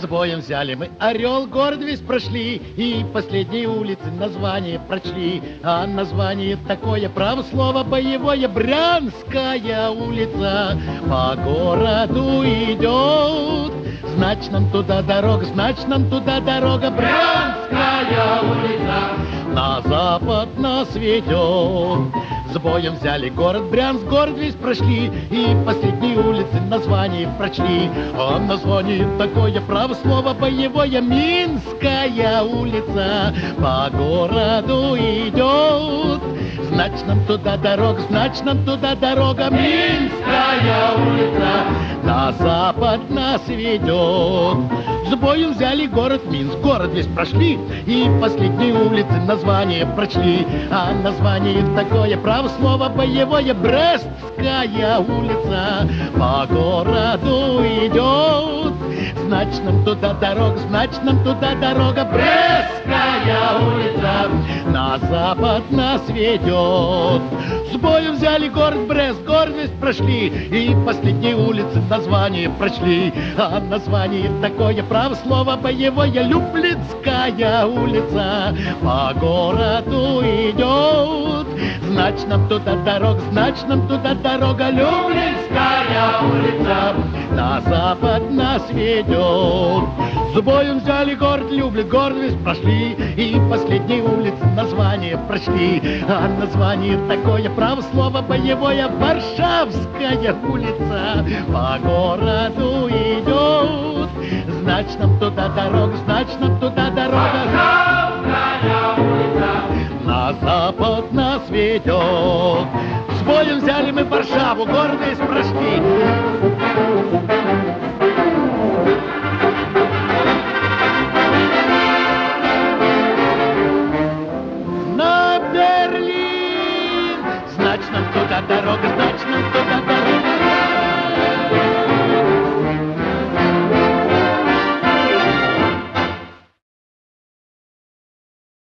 боем взяли мы Орел, город весь прошли, и последние улицы название прочли. А название такое, право слово боевое, Брянская улица по городу идет. Значит, нам туда дорога, значит, нам туда дорога, Брянская улица на запад нас ведет. С боем взяли город Брянск, город весь прошли, и последние улицы название прочли. А название такое, право слово боевое, Минская улица по городу идет. Значит, нам туда дорога, значит, нам туда дорога, Минская улица на запад нас ведет. С боем взяли город Минск, город весь прошли, и последние улицы название прочли. А название такое, право слово боевое, Брестская улица по городу идет. Значит, нам туда дорога, значит, нам туда дорога, Брестская улица на запад нас ведет. С боем взяли город Брест, город весь прошли, и последние улицы название прочли. А название такое, право слово боевое, Люблинская улица по городу идет. Значит, нам туда дорога, значит, нам туда дорога, Люблинская улица на запад нас ведет. С боем взяли город Люблин, город весь прошли, и последние улицы название прочли. А название такое, право слово боевое, Варшавская улица по городу идет. Значит, нам туда дорога, значит, нам туда дорога, Варшавская улица на запад нас ведет. С боем взяли мы Варшаву, город весь прошли.